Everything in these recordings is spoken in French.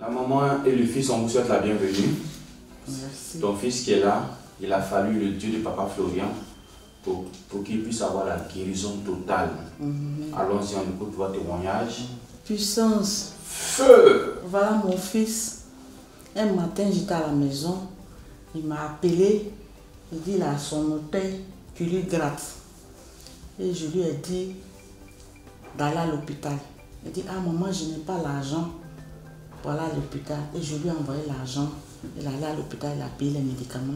La maman et le fils, on vous souhaite la bienvenue. Merci. Ton fils qui est là, il a fallu le Dieu de Papa Florian pour qu'il puisse avoir la guérison totale. Allons-y, on écoute votre témoignage. Puissance. Feu! Voilà mon fils. Un matin, j'étais à la maison. Il m'a appelé. Il dit là, son orteil, tu lui grattes. Et je lui ai dit d'aller à l'hôpital. Il dit, ah maman, je n'ai pas l'argent pour aller à l'hôpital. Et je lui ai envoyé l'argent. Il est allé à l'hôpital, il a payé les médicaments.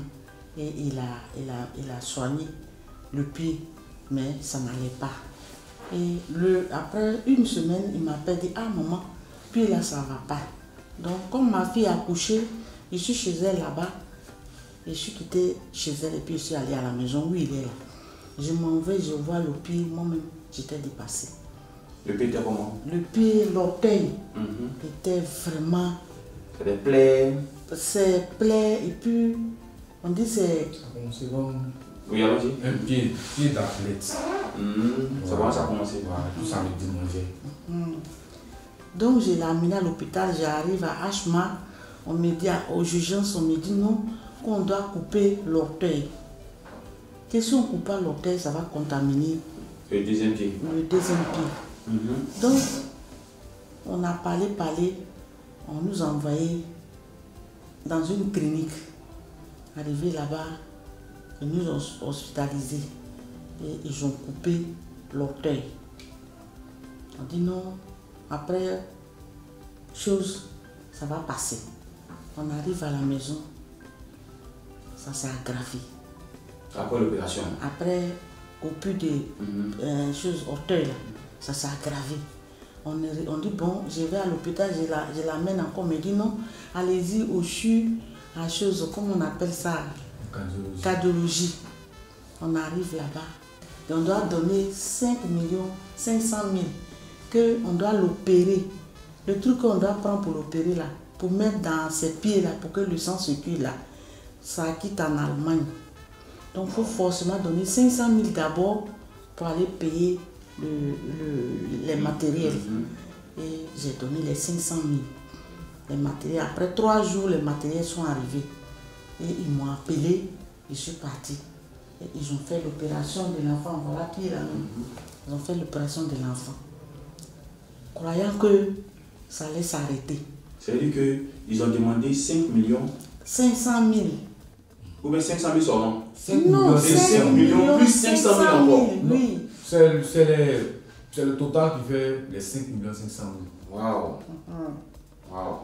Et il a soigné le pied. Mais ça n'allait pas. Et après une semaine, il m'appelle, dit, ah maman, puis là, ça ne va pas. Donc, comme ma fille a accouché, je suis chez elle là-bas. Et je suis quitté chez elle et puis je suis allé à la maison où il est là. Je m'en vais, je vois le pied, moi-même, j'étais dépassée. Le pied était comment? Le pied, l'orteil, était vraiment... C'est des plaies? C'est plaies et puis, on dit c'est... C'est bon. Oui, allons-y. Un pied d'athlète. C'est comment ça a commencé? Voilà, tout ça me démangeait. Donc, je l'ai amené à l'hôpital, j'arrive à Ashma, on me dit, aux urgences, on me dit non, qu'on doit couper l'orteil. Que si on ne coupe pas l'orteil, ça va contaminer le deuxième pied. Le deuxième pied. Donc, on a parlé, on nous a envoyé dans une clinique. Arrivé là-bas, ils nous ont hospitalisés et ils ont coupé l'orteil. On dit non, après, ça va passer. On arrive à la maison, ça s'est aggravé. Après l'opération? Après, au plus de choses, orteil, là, ça s'est aggravé. On dit, bon, je vais à l'hôpital, je l'amène encore. On me dit, non, allez-y au CHU, à chose, comment on appelle ça? Cardiologie. On arrive là-bas. Et on doit donner 5 500 000, qu'on doit l'opérer. Le truc qu'on doit prendre pour l'opérer, là, pour mettre dans ses pieds, là, pour que le sang circule, là, ça quitte en Allemagne. Donc, il faut forcément donner 500 000 d'abord pour aller payer les matériels. Et j'ai donné les 500 000. Les matériels. Après 3 jours, les matériels sont arrivés. Et ils m'ont appelé, je suis partie. Et ils ont fait l'opération de l'enfant. Voilà qui est là. Ils ont fait l'opération de l'enfant. Croyant que ça allait s'arrêter. C'est-à-dire qu'ils ont demandé 5 millions 500 000. Ou bien 500 000 seulement? Non, 5 millions plus 500 000 encore. Oui. C'est le total qui fait les 5 500 000. Waouh. Waouh.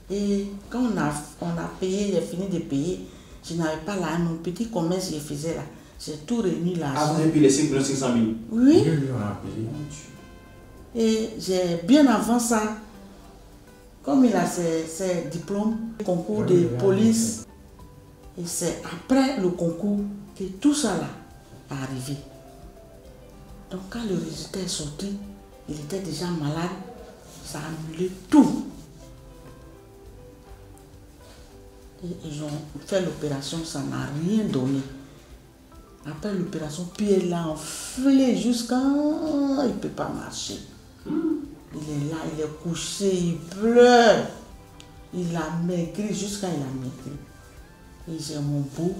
Et quand on a payé, j'ai fini de payer, je n'avais pas là, mon petit commerce que je faisais là, j'ai tout réuni là. Ah, vous avez payé les 5 500 000? Oui. Oui, on a payé. Et j'ai bien avant ça, comme il a ses diplômes, concours de police, et c'est après le concours que tout ça là est arrivé. Donc quand le résultat est sorti, il était déjà malade, ça a annulé tout. Et ils ont fait l'opération, ça n'a rien donné. Après l'opération, puis il a enflé jusqu'à... Il ne peut pas marcher. Il est là, il est couché, il pleure. Il a maigri jusqu'à il a maigri. Et j'ai mon beau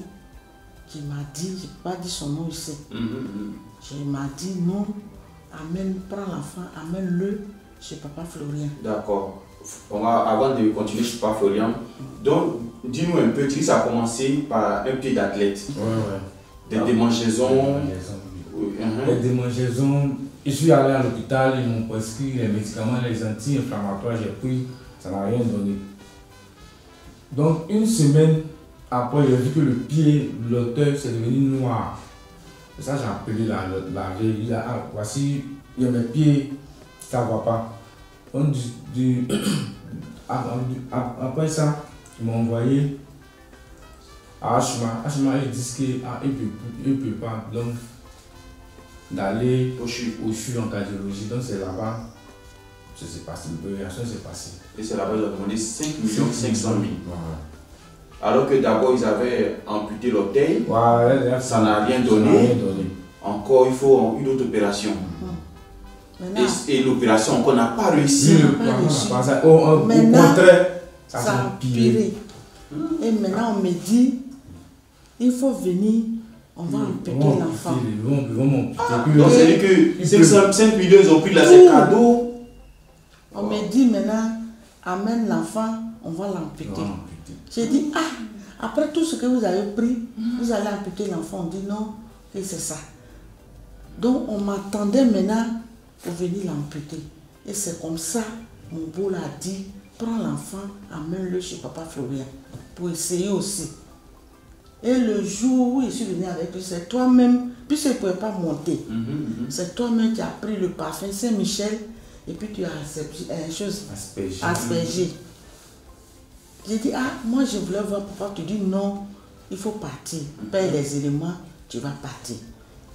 qui m'a dit, je n'ai pas dit son nom ici. Il m'a dit non, prends l'enfant, amène-le chez Papa Florian. D'accord. Avant de continuer chez Papa Florian, donc dis-nous un peu, tu sais, ça a commencé par un pied d'athlète. Des démangeaisons. Des démangeaisons. Je suis allé à l'hôpital, ils m'ont prescrit les médicaments, les anti-inflammatoires, j'ai pris, ça n'a rien donné. Donc une semaine après, j'ai vu que le pied, l'orteil, c'est devenu noir. Et ça, j'ai appelé la vieille. Il a, voici, il y a mes pieds, ça ne va pas. Donc, après ça, ils m'ont envoyé à Ashma. Ashma, ils disent qu'il ne peut pas donc d'aller au CHU en cardiologie. Donc, c'est là-bas que ça s'est passé. L'opération s'est passée. Et c'est là-bas qu'ils ont demandé 5 500 000. Voilà. Alors que d'abord, ils avaient amputé l'orteil. Voilà, ça n'a rien donné. Encore, il faut une autre opération. Et l'opération qu'on n'a pas réussi. Au contraire, ça a empiré. Et maintenant, on me dit, il faut venir, on va amputer l'enfant. Donc, c'est-à-dire que 5 millions, ils ont pris là, c'est cadeau. On me dit maintenant, amène l'enfant, on va l'amputer. J'ai dit, après tout ce que vous avez pris, vous allez amputer l'enfant. On dit non, et c'est ça. Donc, on m'attendait maintenant pour venir l'amputer. Et c'est comme ça, mon beau l'a dit, prends l'enfant, amène-le chez Papa Florian, pour essayer aussi. Et le jour où je suis venu avec lui, c'est toi-même, puisqu'il ne pouvait pas monter, c'est toi-même qui as pris le parfum Saint-Michel, et puis tu as aspergé. J'ai dit, moi je voulais voir papa, tu dis non, il faut partir, paye les éléments, tu vas partir.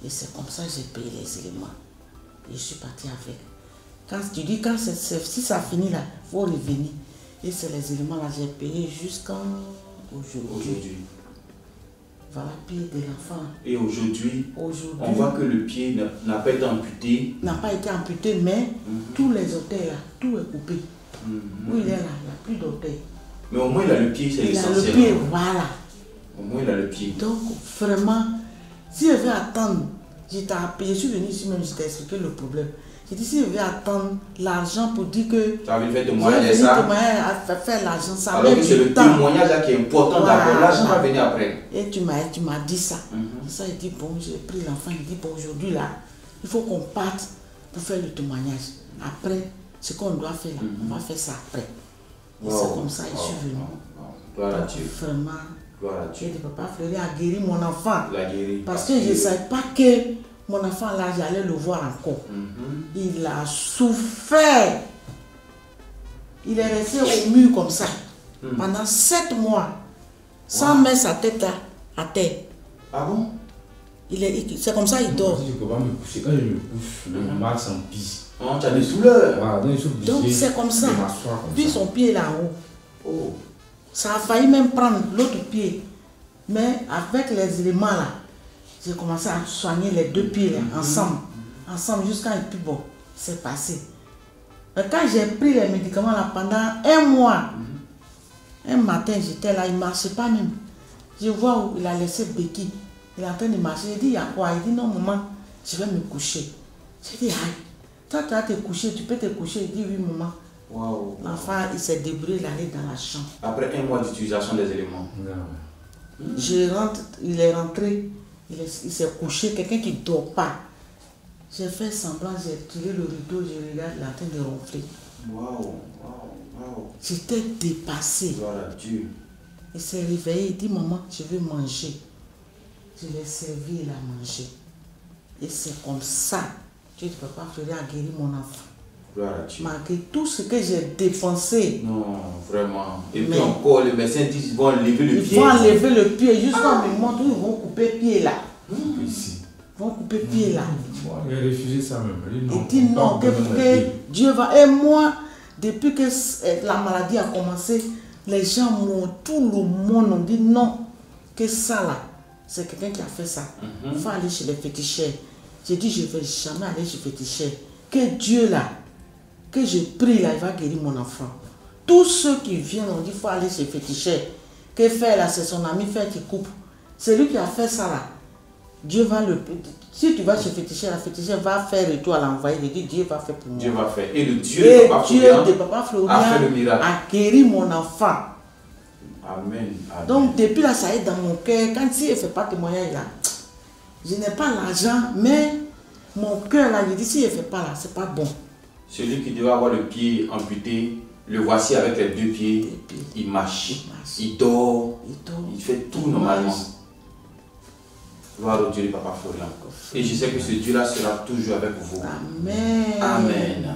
Et c'est comme ça que j'ai payé les éléments. Et je suis parti avec. Quand tu dis, si ça finit là, il faut revenir. Et c'est les éléments là, j'ai payé jusqu'à aujourd'hui. Voilà le pied de l'enfant. Et aujourd'hui, on voit que le pied n'a pas été amputé. N'a pas été amputé, mais tous les orteils là, tout est coupé. Où il est là, il n'y a plus d'orteils. Mais au moins il a le pied, c'est l'essentiel. Il a le pied, voilà. Au moins il a le pied. Donc vraiment, si je vais attendre, je suis venu ici même, je t'ai expliqué le problème. J'ai dit, si je vais attendre l'argent pour dire que tu as envie de faire témoigner ça. Faire l'argent, ça alors que c'est le témoignage là qui est important, voilà. D'abord, l'argent va venir après. Et tu m'as dit ça. Ça, il dit, bon, j'ai pris l'enfant, il dit, bon, aujourd'hui là, il faut qu'on parte pour faire le témoignage. Après, ce qu'on doit faire là, on va faire ça après. Et c'est comme ça, je suis venu. Gloire à Dieu. Vraiment, gloire à Dieu. Et le papa Fleury a guéri mon enfant. Il a guéri. Parce que je ne savais pas que mon enfant là, j'allais le voir encore. Il a souffert. Il est resté au mur comme ça pendant 7 mois, sans mettre sa tête là, à terre. Ah bon? C'est comme ça il dort. Je ne peux pas me coucher. Quand je me couche, le mal s'empire. Oh, tu as des douleurs. Voilà, donc c'est comme ça. Puis son pied là-haut. Oh. Ça a failli même prendre l'autre pied. Mais avec les éléments là, j'ai commencé à soigner les 2 pieds là, ensemble jusqu'à un peu bon. C'est passé. Mais quand j'ai pris les médicaments là pendant 1 mois, un matin j'étais là, il ne marchait pas même. Je vois où il a laissé béquille. Il est en train de marcher. J'ai dit, il y a quoi? Il dit, non maman, je vais me coucher. J'ai dit, aïe, toi tu vas te coucher, tu peux te coucher. Il dit, oui maman. Wow. L'enfant il s'est débrouillé, il allait dans la chambre. Après 1 mois d'utilisation des éléments. Je rentre, il est rentré, il s'est couché, quelqu'un qui ne dort pas. J'ai fait semblant, j'ai tiré le rideau, je regarde, il est en train de ronfler. Wow. J'étais dépassée. Gloire à Dieu. Il s'est réveillé, il dit, maman, je veux manger. Je l'ai servi, il a mangé. Et c'est comme ça que papa Fleury a guéri mon enfant. Gloire à Dieu. Malgré tout ce que j'ai dépensé. Non, vraiment. Et puis encore, les médecins disent qu'ils vont enlever le pied. Ils vont enlever le pied, jusqu'à me montre où ils vont couper le pied là. Ici. Ils vont couper le pied là. Il a refusé ça même. Il dit non, que Dieu va. Et moi, depuis que la maladie a commencé, les gens m'ont, tout le monde ont dit non, que ça là, c'est quelqu'un qui a fait ça. Il faut aller chez les féticheurs. J'ai dit, je ne vais jamais aller chez les féticheurs. Que Dieu là, que je prie là, il va guérir mon enfant. Tous ceux qui viennent, on dit, il faut aller chez les féticheurs. Que faire là, c'est son ami fait qui coupe. C'est lui qui a fait ça là. Dieu va le... Si tu vas chez le féticheur, la féticheur va faire et toi l'envoyer. Il dit, Dieu va faire pour moi. Dieu va faire. Et le Dieu de Papa Florian a fait le miracle. A guéri mon enfant. Amen. Donc depuis là, ça est dans mon cœur. Quand il ne fait pas témoignage là, je n'ai pas l'argent, mais mon cœur là, je dis, si il ne fait pas là, c'est pas bon. Celui qui devait avoir le pied amputé, le voici avec les 2 pieds. Il marche. Il dort. Il fait tout normalement. Gloire au Dieu de Papa Florian. Et je sais que ce Dieu-là sera toujours avec vous. Amen. Amen.